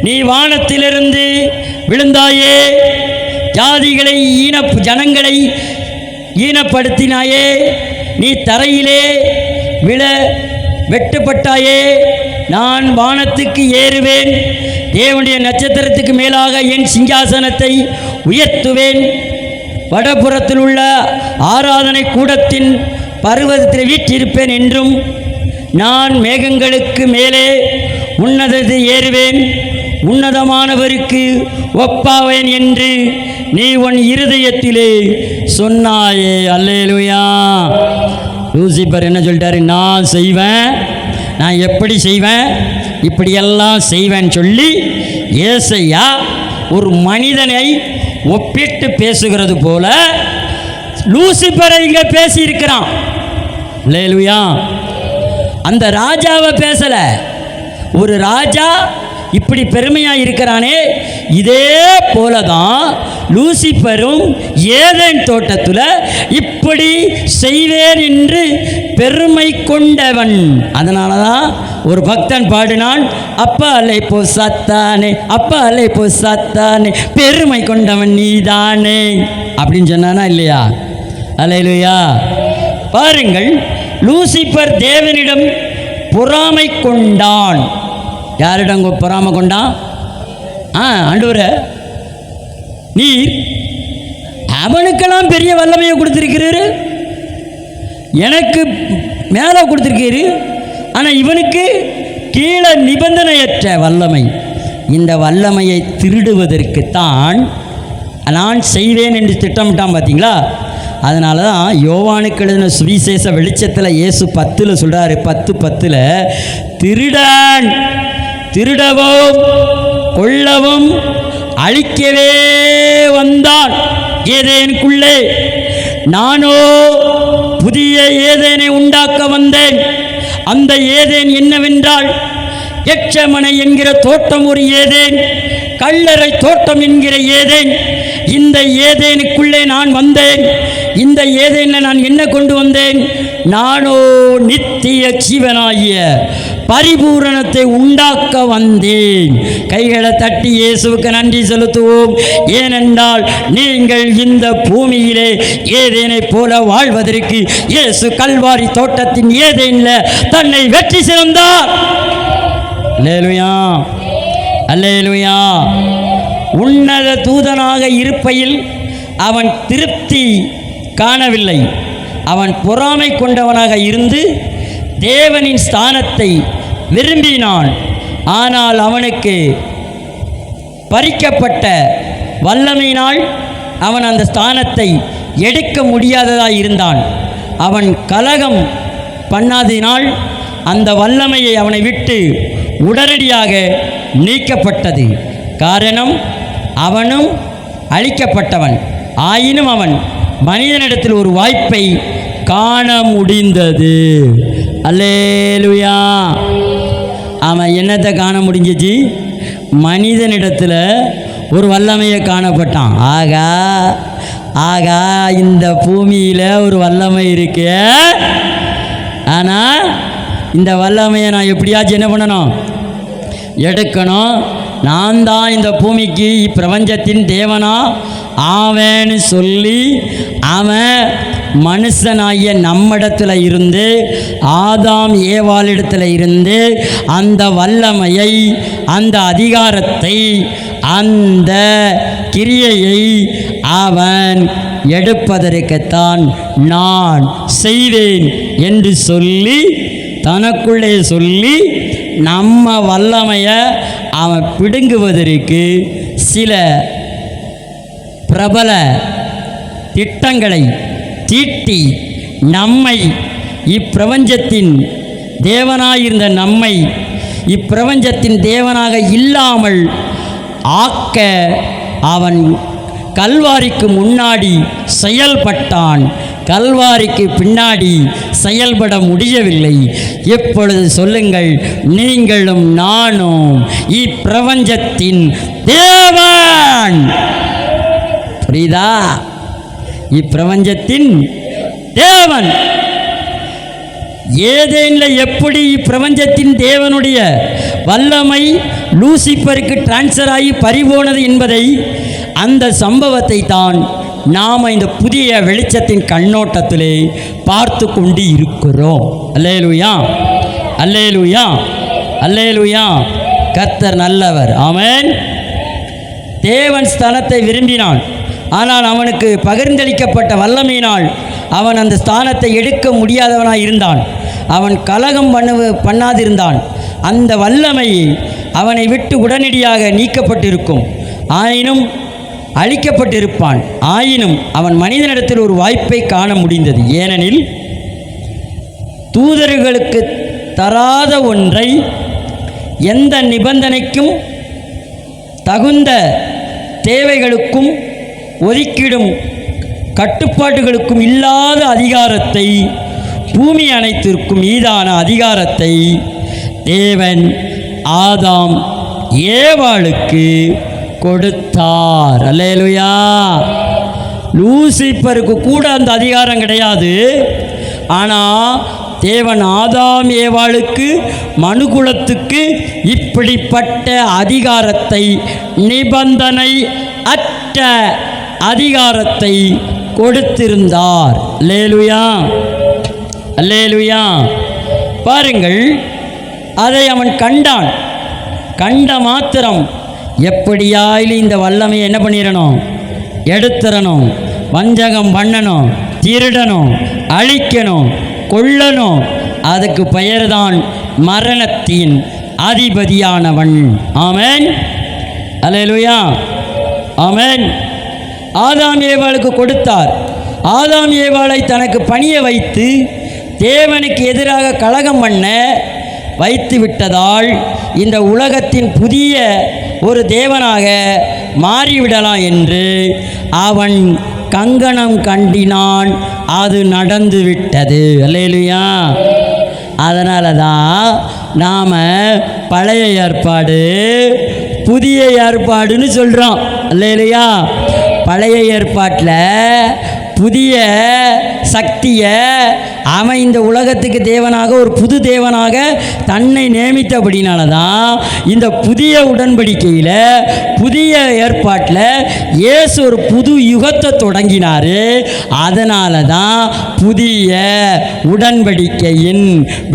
நீ வானத்திலிருந்து விழுந்தாயே, ஜாதிகளை ஜனங்களை ஈனப்படுத்தினாயே, நீ தரையிலே விழ வெட்டுப்பட்டாயே, நான் வானத்துக்கு ஏறுவேன், தேவனுடைய நட்சத்திரத்துக்கு மேலாக என் சிங்காசனத்தை உயர்த்துவேன், வடபுறத்தில் உள்ள ஆராதனை கூடத்தின் பர்வதத்தில் வீற்றிருப்பேன் என்றும், நான் மேகங்களுக்கு மேலே உன்னதத்தை ஏறுவேன், உன்னதமானவருக்கு ஒப்பாவேன் என்று நீ உன் இருதயத்திலே சொன்னாயே. அல்லேலூயா. லூசிபர் என்ன சொல்லிட்டாரு? நான் செய்வேன், நான் எப்படி செய்வேன், இப்படியெல்லாம் செய்வேன் சொல்லி ஏசாயா ஒரு மனிதனை ஒப்பிட்டு பேசுகிறது போல லூசிபரை இங்கே பேசியிருக்கிறான். அல்லேலூயா. அந்த ராஜாவை பேசல. ஒரு ராஜா இப்படி பெருமையாக இருக்கிறானே, இதே போலதான் லூசிபரும் ஏதேன் தோட்டத்தில் இப்படி செய்வேன் என்று பெருமை கொண்டவன். அதனால தான் ஒரு பக்தன் பாடினான், அப்பா அலை போ சாத்தானே, அப்பா அலை போ சாத்தானே, பெருமை கொண்டவன் நீதானே அப்படின்னு சொன்னானா இல்லையா? அல்லேலூயா. பாருங்கள், லூசிபர் தேவனிடம் பொறாமை கொண்டான். யாரிடம் பொறாமை கொண்டான்? ஆண்டவரே, நீர் அவனுக்கெல்லாம் பெரிய வல்லமையை கொடுத்திருக்கிறாரு, எனக்கு மேலே கொடுத்திருக்கிறாரு, ஆனால் இவனுக்கு கீழே நிபந்தனையற்ற வல்லமை. இந்த வல்லமையை திருடுவதற்குத்தான் நான் செய்வேன் என்று திட்டமிட்டான். பார்த்தீங்களா? அதனால தான் யோவானுக்கு எழுதின சுவிசேஷ வெளிச்சத்தில் இயேசு 10 சொல்கிறாரு, 10:10, திருடன் திருடவும் கொல்லவும் அழிக்கவே வந்தான் ஏதேனுக்குள்ளே, நானோ புதிய ஏதேனை உண்டாக்க வந்தேன். அந்த ஏதேன் என்னவென்றால், எச்சமனை என்கிற தோட்டம் ஒரு ஏதேன், கல்லறை தோட்டம் என்கிற ஏதேன். இந்த ஏதேனுக்குள்ளே நான் வந்தேன். இந்த ஏதேனில் நான் என்ன கொண்டு வந்தேன்? நானோ நித்திய ஜீவனாகிய பரிபூரணத்தை உண்டாக்க வந்தேன். கைகளை தட்டி இயேசுவுக்கு நன்றி செலுத்துவோம். ஏனென்றால் நீங்கள் இந்த பூமியிலே ஏதேனை போல வாழ்வதற்கு இயேசு கல்வாரி தோட்டத்தின் ஏதேனில் தன்னை வெற்றி சிறந்தார். அல்லேலூயா, அல்லேலூயா. உன்னத தூதனாக இருப்பையில் அவன் திருப்தி காணவில்லை. அவன் பொறாமை கொண்டவனாக இருந்து தேவனின் ஸ்தானத்தை விரும்பினான். ஆனால் அவனுக்கு பறிக்கப்பட்ட வல்லமையினால் அவன் அந்த ஸ்தானத்தை எடுக்க முடியாததாக இருந்தான். அவன் கலகம் பண்ணாததினால் அந்த வல்லமையை அவனை விட்டு உடனடியாக நீக்கப்பட்டது. காரணம், அவனும் அழிக்கப்பட்டவன். ஆயினும் அவன் மனிதனிடத்தில் ஒரு வாய்ப்பை காண முடிந்தது. அல்லேலூயா. அவன் என்னத்தை காண முடிஞ்சிச்சு? மனிதனிடத்தில் ஒரு வல்லமையை காணப்பட்டான். ஆகா, ஆகா இந்த பூமியில் ஒரு வல்லமை இருக்கு. ஆனால் இந்த வல்லமையை நான் எப்படியாச்சும் என்ன பண்ணணும், எடுக்கணும். நான் தான் இந்த பூமிக்கு இப்பிரபஞ்சத்தின் தேவனா ஆவேன்னு சொல்லி அவன் மனுஷனாகிய நம்மிடத்தில் இருந்து ஆதாம் ஏவாளிடத்தில் இருந்து அந்த வல்லமையை, அந்த அதிகாரத்தை, அந்த கிரியையை அவன் எடுப்பதற்குத்தான் நான் செய்வேன் என்று சொல்லி தனக்குள்ளே சொல்லி நம்ம வல்லமையை அவன் பிடுங்குவதற்கு சில பிரபல திட்டங்களை தீட்டி நம்மை, இப்பிரபஞ்சத்தின் தேவனாயிருந்த நம்மை இப்பிரபஞ்சத்தின் தேவனாக இல்லாமல் ஆக்க அவன் கல்வாரிக்கு முன்னாடி செயல்பட்டான். கல்வாரிக்கு பின்னாடி செயல்பட முடியவில்லை. எப்பொழுது சொல்லுங்கள், நீங்களும் நானும் இப்பிரபஞ்சத்தின் தேவன். புரியுதா? இப்பிரபஞ்சத்தின் தேவன். ஏதேனில் எப்படி இப்பிரபஞ்சத்தின் தேவனுடைய வல்லமை லூசிபருக்கு டிரான்ஸ்ஃபர் ஆகி பறிபோனது என்பதை, அந்த சம்பவத்தை தான் நாம் இந்த புதிய வெளிச்சத்தின் கண்ணோட்டத்திலே பார்த்து கொண்டு இருக்கிறோம். அல்லேலூயா, அல்லேலூயா, அல்லேலூயா. கர்த்தர் நல்லவர். ஆமென். தேவன் ஸ்தானத்தை விரும்பினான். ஆனால் அவனுக்கு பகிர்ந்தளிக்கப்பட்ட வல்லமையினால் அவன் அந்த ஸ்தானத்தை எடுக்க முடியாதவனாக இருந்தான். அவன் கலகம் பண்ணாதிருந்தான். அந்த வல்லமை அவனை விட்டு உடனடியாக நீக்கப்பட்டிருக்கும். ஆயினும் அழிக்கப்பட்டிருப்பான். ஆயினும் அவன் மனிதனிடத்தில் ஒரு வாய்ப்பை காண முடிந்தது. ஏனெனில் தூதர்களுக்கு தராத ஒன்றை, எந்த நிபந்தனைக்கும் தகுந்த தேவைகளுக்கும் ஒதுக்கீடும் கட்டுப்பாடுகளுக்கும் இல்லாத அதிகாரத்தை, பூமி அனைத்திற்கும் மீதான அதிகாரத்தை தேவன் ஆதாம் ஏவாளுக்கு கொடுத்தார். அல்லேலூயா. லூசிபருக்கு கூட அந்த அதிகாரம் கிடையாது. ஆனால் தேவன் ஆதாம் ஏவாளுக்கு, மனுகுலத்துக்கு இப்படிப்பட்ட அதிகாரத்தை, நிபந்தனை அற்ற அதிகாரத்தை கொடுத்திருந்தார். அல்லேலூயா, அல்லேலூயா. பாருங்கள், அதை அவன் கண்டான். கண்ட மாத்திரம் எப்படியாயிலும் இந்த வல்லமையை என்ன பண்ணிடணும், எடுத்துடணும், வஞ்சகம் பண்ணணும், திருடணும், அழிக்கணும், கொல்லணும். அதுக்கு பெயர்தான் மரணத்தின் அதிபதியானவன். ஆமென், அல்லேலூயா, ஆமென். ஆதாம் ஏவாளுக்கு கொடுத்தார். ஆதாம் ஏவாளை தனக்கு பணிய வைத்து தேவனுக்கு எதிராக கலகம் பண்ண வைத்து விட்டதால் இந்த உலகத்தின் புதிய ஒரு தேவனாக மாறிவிடலாம் என்று அவன் கங்கணம் கண்டினான். அது நடந்து விட்டது. அல்லேலூயா. அதனால தான் நாம் பழைய ஏற்பாடு புதிய ஏற்பாடுன்னு சொல்கிறோம். அல்லேலூயா. பழைய ஏற்பாட்டில் புதிய சக்தியை அவன் இந்த உலகத்துக்கு தேவனாக, ஒரு புது தேவனாக தன்னை நியமித்தபடினால தான் இந்த புதிய உடன்படிக்கையில், புதிய ஏற்பாட்டில் இயேசு ஒரு புது யுகத்தை தொடங்கினார். அதனால தான் புதிய உடன்படிக்கையின்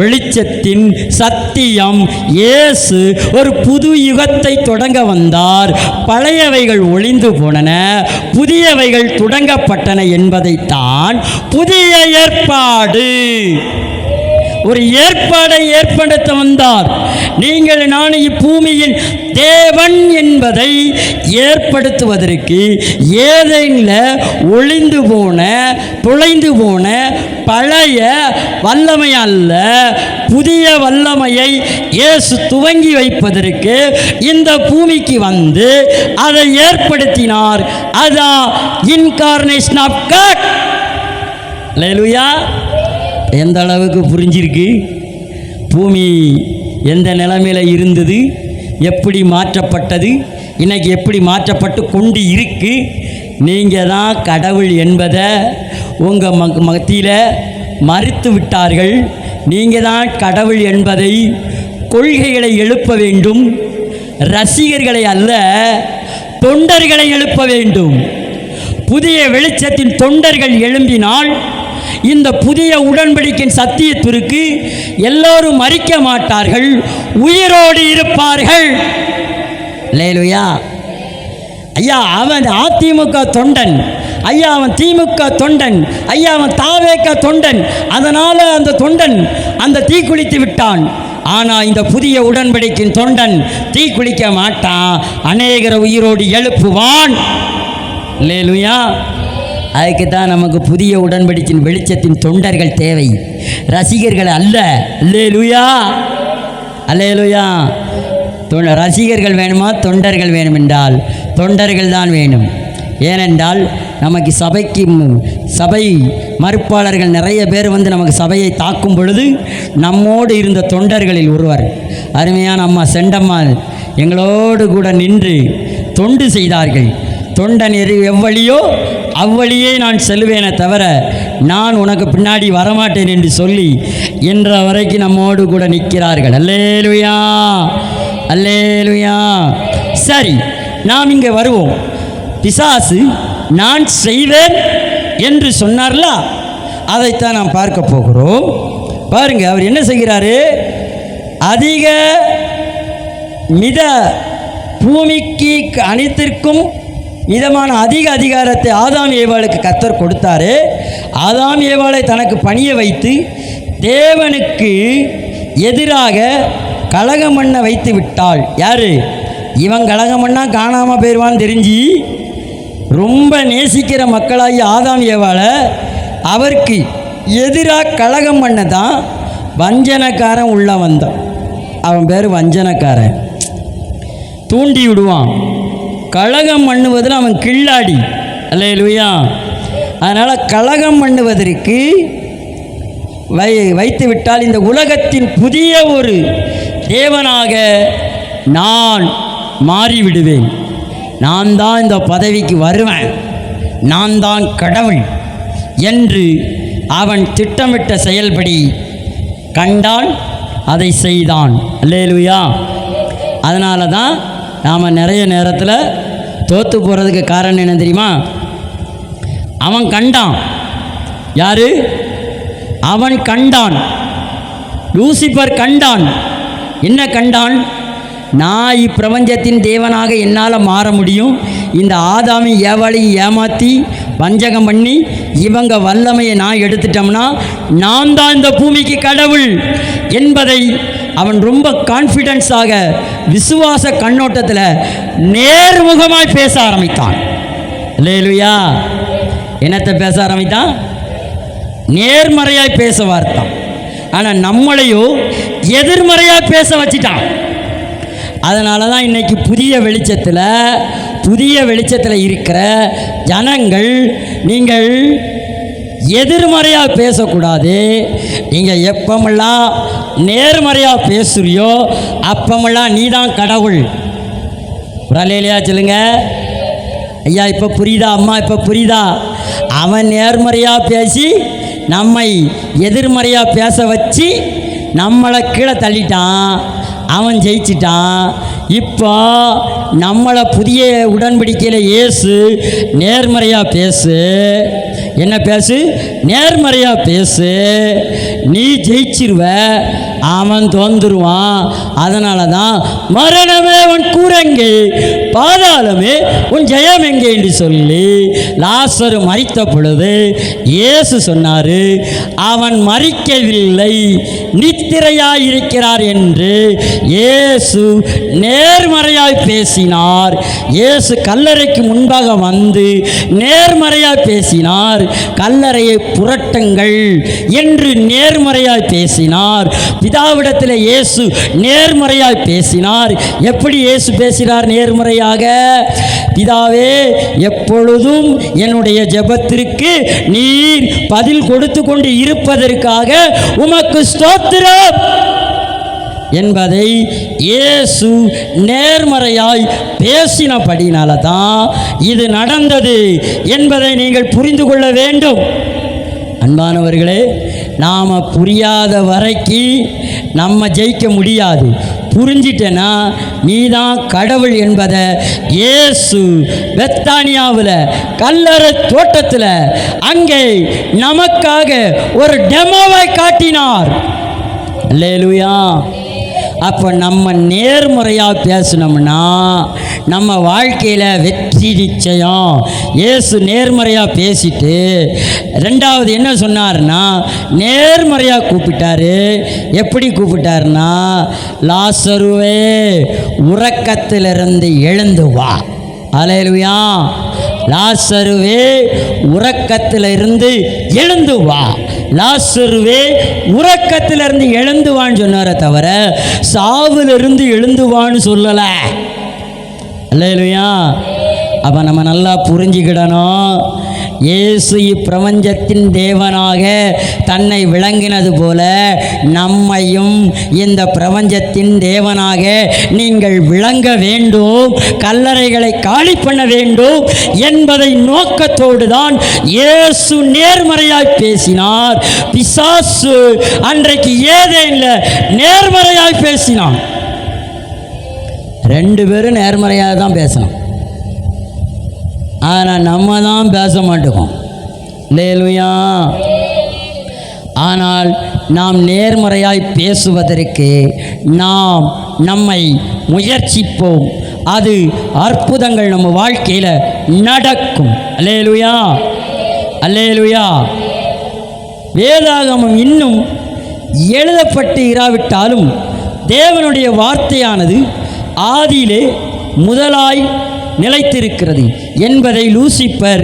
வெளிச்சத்தின் சத்தியம் இயேசு ஒரு புது யுகத்தை தொடங்க வந்தார். பழையவைகள் ஒளிந்து போனன, புதியவைகள் தொடங்கப்பட்டன என்பதைத்தான் புதிய ஏற்பாடு. ஒரு ஏற்பாடை ஏற்படுத்த வந்தார். நீங்கள் நான் இப்பூமியின் தேவன் என்பதை ஏற்படுத்துவதற்கு ஏதேனில் ஒளிந்து போன, தொலைந்து போன பழைய வல்லமை அல்ல, புதிய வல்லமையை இயேசு துவங்கி வைப்பதற்கு இந்த பூமிக்கு வந்து அதை ஏற்படுத்தினார். அதான் இன்கார்னேஷன் ஆஃப் காட். அல்லேலூயா. எந்த அளவுக்கு புரிஞ்சிருக்கு? பூமி எந்த நிலைமையில் இருந்தது, எப்படி மாற்றப்பட்டது, இன்னைக்கு எப்படி மாற்றப்பட்டு கொண்டு இருக்கு நீங்கள் தான் கடவுள் என்பதை உங்கள் மத்தியில் மறுத்து விட்டார்கள். நீங்கள் தான் கடவுள் என்பதை கொள்கைகளை எழுப்ப வேண்டும், ரசிகர்களை அல்ல தொண்டர்களை எழுப்ப வேண்டும். புதிய வெளிச்சத்தின் தொண்டர்கள் எழும்பினால் இந்த புதிய உடன்படிக்கையின் சத்தியத்திற்கு எல்லோரும் மறிக்க மாட்டார்கள், உயிரோடு இருப்பார்கள். அல்லேலூயா. ஐயா அவன் அதிமுக தொண்டன், ஐயா அவன் திமுக தொண்டன், ஐயா அவன் தாவேக தொண்டன், அதனால் அந்த தொண்டன் அந்த தீக்குளித்து விட்டான். ஆனால் இந்த புதிய உடன்படிக்கையின் தொண்டன் தீக்குளிக்க மாட்டான், அநேகரை உயிரோடு எழுப்புவான். அல்லேலூயா. அதுக்கு தான் நமக்கு புதிய உடன்படிக்கையின் வெளிச்சத்தின் தொண்டர்கள் தேவை, ரசிகர்கள் அல்ல. அல்லேலூயா, அல்லேலூயா. ரசிகர்கள் வேணுமா தொண்டர்கள் வேணும் என்றால் தொண்டர்கள் தான் வேணும். ஏனென்றால் நமக்கு சபை மறுப்பாளர்கள் நிறைய பேர் வந்து நமக்கு சபையை தாக்கும் பொழுது நம்மோடு இருந்த தொண்டர்களில் ஒருவர் அருமையான அம்மா செண்டம்மா எங்களோடு கூட நின்று தொண்டு செய்தார்கள். தொண்டன் எவ்வழியோ அவ்வழியே நான் செல்வேனே தவிர நான் உனக்கு பின்னாடி வரமாட்டேன் என்று சொல்லி இன்ற வரைக்கும் நம்மோடு கூட நிற்கிறார்கள். அல்லேலூயா, அல்லேலூயா. சரி, நாம் இங்கே வருவோம். பிசாசு நான் செய்வேன் என்று சொன்னார்ல, அதைத்தான் நாம் பார்க்க போகிறோம். பாருங்க, அவர் என்ன செய்கிறாரு? அதிக மித பூமிக்கு அனைத்திற்கும் மிதமான அதிக அதிகாரத்தை ஆதாம் ஏவாளுக்கு கர்த்தர் கொடுத்தாரு. ஆதாம் ஏவாளை தனக்கு பணிய வைத்து தேவனுக்கு எதிராக கலகம் பண்ண வைத்து விட்டாள். யாரு? இவன் கலகம் பண்ணால் காணாமல் போயிடுவான்னு தெரிஞ்சு ரொம்ப நேசிக்கிற மக்களாகி ஆதாம் ஏவாளை அவருக்கு எதிராக கலகம் பண்ண தான் வஞ்சனக்காரன் உள்ள வந்தான். அவன் பேர் வஞ்சனக்காரன். தூண்டி விடுவான். கலகம் பண்ணுவதில் அவன் கில்லாடி. அல்லேலூயா. அதனால் கலகம் பண்ணுவதற்கு வைத்து விட்டால் இந்த உலகத்தின் புதிய ஒரு தேவனாக நான் மாறிவிடுவேன். நான் தான் இந்த பதவிக்கு வருவேன், நான் தான் கடவுள் என்று அவன் திட்டமிட்ட செயல்படி கண்டான், அதை செய்தான். அல்லேலூயா. அதனால தான் நாம் நிறைய நேரத்தில் தோற்று போகிறதுக்கு காரணம் என்ன தெரியுமா? அவன் கண்டான். யாரு? அவன் கண்டான். லூசிபர் கண்டான். என்ன கண்டான்? நான் இப்பிரபஞ்சத்தின் தேவனாக என்னால் மாற முடியும், இந்த ஆதாமி ஏவாளையும் ஏமாற்றி வஞ்சகம் பண்ணி இவங்க வல்லமையை நான் எடுத்துட்டோம்னா நான் தான் இந்த பூமிக்கு கடவுள் என்பதை அவன் ரொம்ப கான்ஃபிடென்ஸாக விசுவாச கண்ணோட்டத்தில் நேர்முகமாய் பேச ஆரம்பித்தான். அல்லேலூயா. என்னத்தை பேச ஆரம்பித்தான்? நேர்மறையாய் பேச வார்த்தான். ஆனால் நம்மளையோ எதிர்மறையாக பேச வச்சிட்டான். அதனால தான் இன்றைக்கி புதிய வெளிச்சத்தில் இருக்கிற ஜனங்கள், நீங்கள் எதிர்மறையாக பேசக்கூடாது. நீங்கள் எப்பமெல்லாம் நேர்மறையாக பேசுறியோ அப்பமெல்லாம் நீ தான் கடவுள். இல்லையா? சொல்லுங்க ஐயா. இப்போ புரியுதா? அம்மா இப்போ புரியுதா? அவன் நேர்மறையாக பேசி நம்மை எதிர்மறையாக பேச வச்சு நம்மளை கீழே தள்ளிட்டான், அவன் ஜெயிச்சிட்டான். இப்போ நம்மளை புதிய உடன்படிக்கையில் இயேசு நேர்மறையாக பேசு. என்ன பேசு? நேர்மறையாக பேசு. நீ ஜெயிச்சிருவ, அவன் தோந்துருவான். அதனால தான் மரணமே உன் கூரங்கே, பாதாளமே உன் ஜெயம் எங்கே என்று சொல்லி லாசரு மரித்த பொழுது இயேசு சொன்னார், அவன் மரிக்கவில்லை, நித்திரையாயிருக்கிறார் என்று இயேசு நேர்மறையாய் பேசினார். இயேசு கல்லறைக்கு முன்பாக வந்து நேர்மறையாய் பேசினார். கல்லறையை புரட்டுங்கள் என்று நேர்மறையாய் பேசினார். பிதாவிடத்தில் இயேசு நேர்மறையாய் பேசினார். எப்படி இயேசு பேசினார் நேர்மறையாக? பிதாவே, எப்பொழுதும் என்னுடைய ஜெபத்திற்கு நீர் பதில் கொடுத்து கொண்டு இருப்பதற்காக உமக்கு ஸ்தோத்திரம் என்பதை இயேசு நேர்மறையாய் பேசினபடினால தான் இது நடந்தது என்பதை நீங்கள் புரிந்து கொள்ள வேண்டும். அன்பானவர்களே, நாம் புரியாத வரைக்கு நம்ம ஜெயிக்க முடியாது. புரிஞ்சிட்டேன்னா நீதான் கடவுள் என்பதை இயேசு பெத்தானியாவில் கல்லறை தோட்டத்தில் அங்கே நமக்காக ஒரு டெமோவை காட்டினார். அல்லேலூயா. அப்போ நம்ம நேர்முறையாக பேசினோம்னா நம்ம வாழ்க்கையில் வெற்றி நிச்சயம். இயேசு நேர்மறையாக பேசிட்டு ரெண்டாவது என்ன சொன்னார்னா நேர்மறையாக கூப்பிட்டாரு. எப்படி கூப்பிட்டாருன்னா, லாசருவே உறக்கத்திலிருந்து எழுந்து வா. அல்லேலூயா. லாசருவே உறக்கத்திலிருந்து எழுந்து வா. லாசருவே உறக்கத்திலிருந்து எழுந்து வான்னு சொன்னாரே தவிர சாவிலிருந்து எழுந்து வான்னு சொல்லலை. அல்லேலூயா. அப்போ நம்ம நல்லா புரிஞ்சுக்கிடணும், இயேசு இப்பிரபஞ்சத்தின் தேவனாக தன்னை விளங்கினது போல நம்மையும் இந்த பிரபஞ்சத்தின் தேவனாக நீங்கள் விளங்க வேண்டும், கல்லறைகளை காலி பண்ண வேண்டும் என்பதை நோக்கத்தோடு தான் இயேசு நேர்மறையாய் பேசினார். பிசாசு அன்றைக்கு ஏதேனில் நேர்மறையாய் பேசினான். ரெண்டு பேரும் நேர்மறையாக தான் பேசணும். ஆனால் நம்ம தான் பேச மாட்டோம். அல்லேலூயா. ஆனால் நாம் நேர்மறையாய் பேசுவதற்கு நாம் நம்மை முயற்சிப்போம். அது அற்புதங்கள் நம்ம வாழ்க்கையில் நடக்கும். அல்லேலூயா. அல்லேலூயா. வேதாகமம் இன்னும் எழுதப்பட்டு இராவிட்டாலும் தேவனுடைய வார்த்தையானது ஆதியிலே முதலாய் நிலைத்திருக்கிறது என்பதை லூசிபர்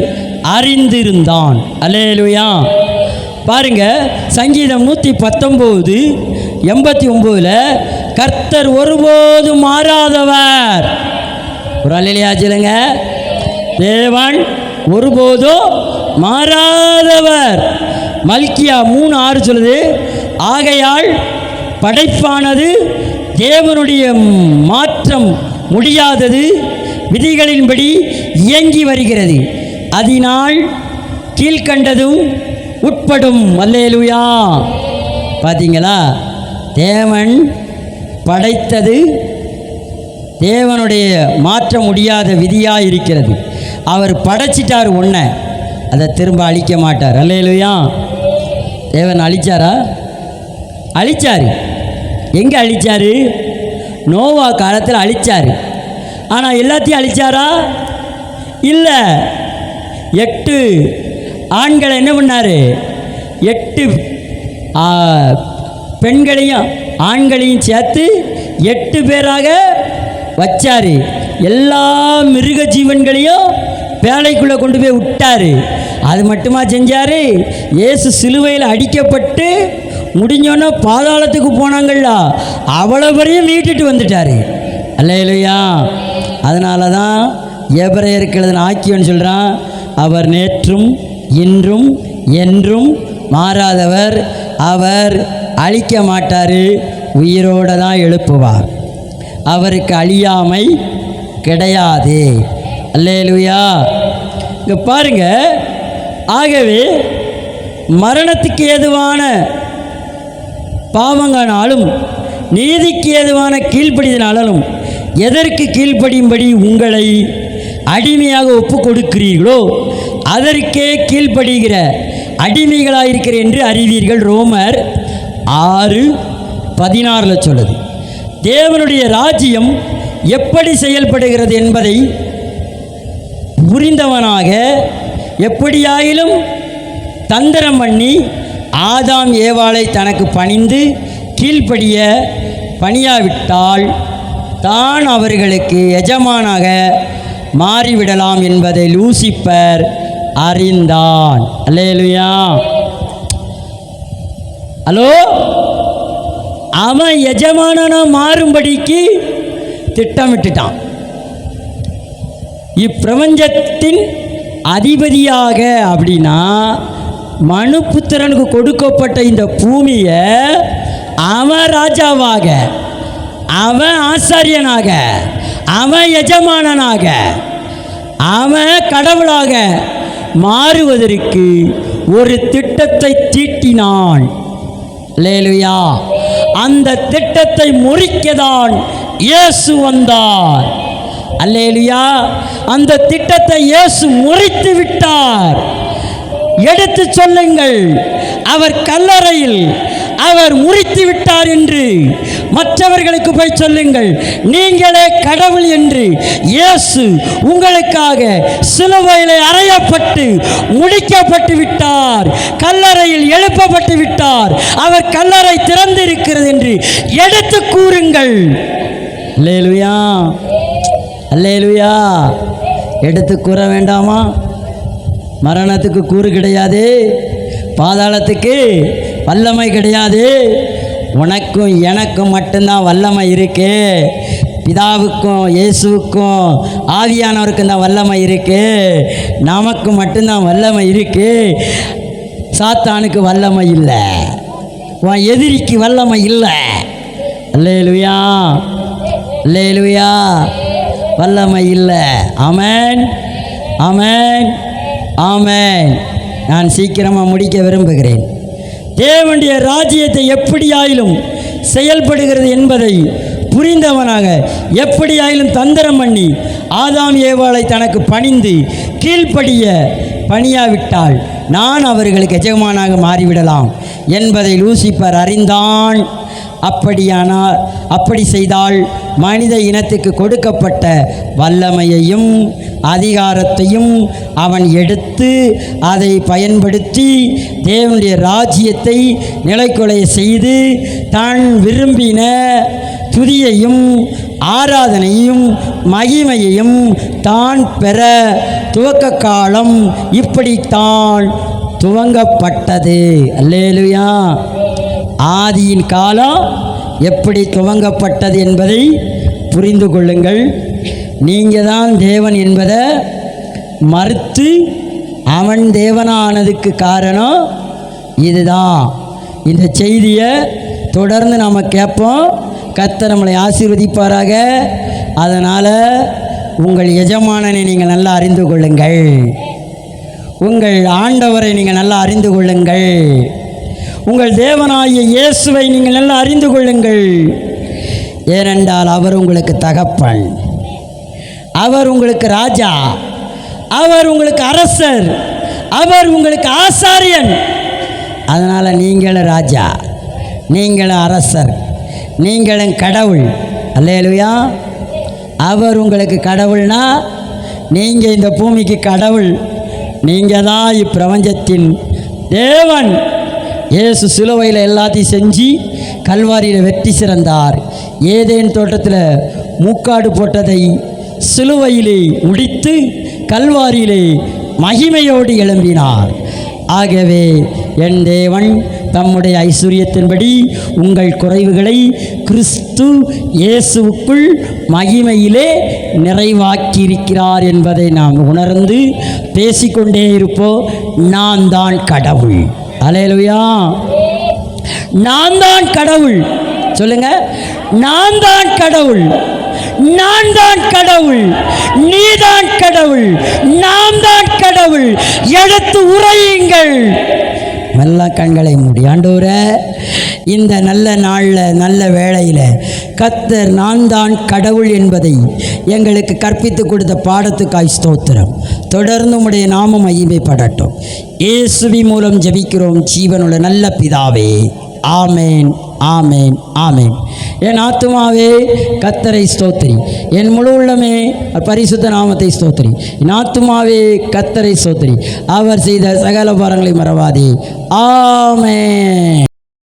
அறிந்திருந்தான். அல்லேலூயா. பாருங்க, சங்கீதம் 119:89 கர்த்தர் ஒருபோதும் மாறாதவர். ஒரு அல்லேலூயா சொல்லுங்க. தேவன் ஒருபோதும் மாறாதவர். மல்கியா 3:6 சொல்லுது, ஆகையால் படைப்பானது தேவனுடைய மாற்றம் முடியாதது விதிகளின்படி இயங்கி வருகிறது, அதனால் கீழ்கண்டதும் உட்படும். அல்லேலூயா. பார்த்தீங்களா, தேவன் படைத்தது தேவனுடைய மாற்ற முடியாத விதியாக இருக்கிறது. அவர் படைச்சிட்டார் ஒன்றை, அதை திரும்ப அழிக்க மாட்டார். அல்லேலூயா. தேவன் அழிச்சாரா? அழிச்சார். எங்கே அழிச்சார்? நோவா காலத்தில் அழிச்சார். ஆனால் எல்லாத்தையும் அழிச்சாரா? இல்லை. 8 ஆண்களை என்ன பண்ணார்? 8 பெண்களையும் ஆண்களையும் சேர்த்து 8 பேராக வச்சார். எல்லா மிருக ஜீவன்களையும் வேலைக்குள்ளே கொண்டு போய் விட்டார். அது மட்டுமா செஞ்சார்? இயேசு சிலுவையில் அடிக்கப்பட்டு முடிஞ்சோன்னா பாதாளத்துக்கு போனாங்கள்ல, அவ்வளோ வரையும் மீட்டுட்டு வந்துட்டார். அல்லேலூயா. அதனால தான் எபிரேயருக்கு எழுதின ஆக்கியோன்னு சொல்கிறான், அவர் நேற்றும் இன்றும் என்றும் மாறாதவர், அவர் அழிக்க மாட்டார், உயிரோடு தான் எழுப்புவார், அவருக்கு அழியாமை கிடையாது. அல்லேலூயா. இங்கே பாருங்க, ஆகவே மரணத்துக்கு ஏதுவான பாவங்களாலும் நீதிக்கு ஏதுவான கீழ்ப்படிதனாலும் எதற்கு கீழ்ப்படியும்படி உங்களை அடிமையாக ஒப்பு கொடுக்கிறீர்களோ அதற்கே கீழ்ப்படுகிற அடிமைகளாயிருக்கிற என்று அறிவீர்கள். ரோமர் 6:16 சொல்லுது. தேவனுடைய ராஜ்யம் எப்படி செயல்படுகிறது என்பதை புரிந்தவனாக எப்படியாயிலும் தந்திரம் பண்ணி ஆதாம் ஏவாளை தனக்கு பணிந்து கீழ்ப்படிய பணியாவிட்டால் தான் அவர்களுக்கு எஜமானாக மாறிவிடலாம் என்பதை லூசிபர் அறிந்தான். அல்லேலூயா. ஹலோ, அவன் எஜமானனா மாறும்படிக்கு திட்டமிட்டுட்டான். இப்பிரபஞ்சத்தின் அதிபதியாக அப்படின்னா மனுபுத்திரனுக்கு கொடுக்கப்பட்ட இந்த பூமியை அவன் ராஜாவாக, அவன் ஆசாரியனாக, அவன் எஜமானனாக, அவன் கடவுளாக மாறுவதற்கு ஒரு திட்டத்தை தீட்டினான். அல்லேலூயா. அந்த திட்டத்தை முறிக்கதான் இயேசு வந்தார். அல்லேலூயா. அந்த திட்டத்தை இயேசு முறித்து விட்டார். எடுத்து சொல்லுங்கள், அவர் கல்லறையில் அவர் முறித்து விட்டார் என்று மற்றவர்களுக்கு போய் சொல்லுங்கள். நீங்களே கடவுள் என்று இயேசு உங்களுக்காக சிலுவையிலே அறையப்பட்டு முடிக்கப்பட்டு விட்டார். கல்லறையில் எழுப்பப்பட்டு விட்டார். அவர் கல்லறை திறந்திருக்கிறது என்று எடுத்து கூறுங்கள். அல்லேலூயா, அல்லேலூயா. எடுத்து கூற வேண்டாமா? மரணத்துக்கு கூறு கிடையாது, பாதாளத்துக்கு வல்லமை கிடையாது. உனக்கும் எனக்கும் மட்டும்தான் வல்லமை இருக்கு. பிதாவுக்கும் இயேசுவுக்கும் ஆவியானவருக்கும் தான் வல்லமை இருக்கு. நமக்கு மட்டும்தான் வல்லமை இருக்கு. சாத்தானுக்கு வல்லமை இல்லை, உன் எதிரிக்கு வல்லமை இல்லை. அல்லேலூயா, அல்லேலூயா. வல்லமை இல்லை. ஆமென், ஆமென், ஆமென். நான் சீக்கிரமாக முடிக்க விரும்புகிறேன். தேவனுடைய ராஜ்யத்தை எப்படியாயிலும் செயல்படுகிறது என்பதை புரிந்தவனாக எப்படியாயிலும் தந்திரம் பண்ணி ஆதாம் ஏவாளை தனக்கு பணிந்து கீழ்ப்படிய பணியாவிட்டால் நான் அவர்களுக்கு எஜமானாக மாறிவிடலாம் என்பதை லூசிபர் அறிந்தான். அப்படியானால் அப்படி செய்தால் மனித இனத்துக்கு கொடுக்கப்பட்ட வல்லமையையும் அதிகாரத்தையும் அவன் எடுத்து அதை பயன்படுத்தி தேவனுடைய ராஜ்யத்தை நிலைக்குலைய செய்து தான் விரும்பின துதியையும் ஆராதனையும் மகிமையையும் தான் பெற துவக்க காலம் இப்படித்தான் துவங்கப்பட்டது. அல்லேலூயா. ஆதியின் காலம் எப்படி துவங்கப்பட்டது என்பதை புரிந்து கொள்ளுங்கள். நீங்கள் தான் தேவன் என்பதை மறுத்து அவன் தேவனானதுக்கு காரணம் இதுதான். இந்த செய்தியை தொடர்ந்து நாம் கேட்போம். கர்த்தர் நம்மளை ஆசீர்வதிப்பாராக. அதனால் உங்கள் எஜமானனை நீங்கள் நல்லா அறிந்து கொள்ளுங்கள். உங்கள் ஆண்டவரை நீங்கள் நல்லா அறிந்து கொள்ளுங்கள். உங்கள் தேவனாகிய இயேசுவை நீங்கள் நல்லா அறிந்து கொள்ளுங்கள். ஏனென்றால் அவர் உங்களுக்கு தகப்பன், அவர் உங்களுக்கு ராஜா, அவர் உங்களுக்கு அரசர், அவர் உங்களுக்கு ஆசாரியன். அதனால் நீங்களும் ராஜா, நீங்களும் அரசர், நீங்களும் கடவுள். அல்லேலூயா. அவர் உங்களுக்கு கடவுள்னா நீங்கள் இந்த பூமிக்கு கடவுள். நீங்கள் தான் இப்பிரபஞ்சத்தின் தேவன். இயேசு சிலுவையில் எல்லாத்தையும் செஞ்சு கல்வாரியில் வெற்றி சிறந்தார். ஏதேன் தோட்டத்தில் மூக்காடு போட்டதை சிலுவையிலே முடித்து கல்வாரியிலே மகிமையோடு எழும்பினார். ஆகவே என் தேவன் தம்முடைய ஐஸ்வர்யத்தின்படி உங்கள் குறைவுகளை கிறிஸ்து இயேசுவுக்குள் மகிமையிலே நிறைவாக்கியிருக்கிறார் என்பதை நாம் உணர்ந்து பேசிக்கொண்டே இருப்போம். நான் தான் கடவுள். அல்லேலூயா. நான் தான் கடவுள். சொல்லுங்க, நான் தான் கடவுள், நான் தான் கடவுள், நீதான் கடவுள், நாம் தான் கடவுள். எடுத்து உரையுங்கள். மெல்ல கண்களை மூடி. ஆண்டவரே, இந்த நல்ல நாளில் நல்ல வேளையில் கர்த்தர் நான் தான் கடவுள் என்பதை எங்களுக்கு கற்பித்து கொடுத்த பாடத்துக்காய் ஸ்தோத்திரம். தொடர்ந்து உம்முடைய நாமம் மகிமைப்படட்டும். இயேசுவின் மூலம் ஜெபிக்கிறோம் ஜீவனுள்ள நல்ல பிதாவே. ஆமேன், ஆமேன், ஆமேன். என் ஆத்துமாவே கர்த்தரை ஸ்தோத்திரி, என் முழு உள்ளமே பரிசுத்த நாமத்தை ஸ்தோத்திரி. என் ஆத்துமாவே கர்த்தரை ஸ்தோத்திரி, அவர் செய்த சகல பாரங்களை மறவாதே. ஆமேன்.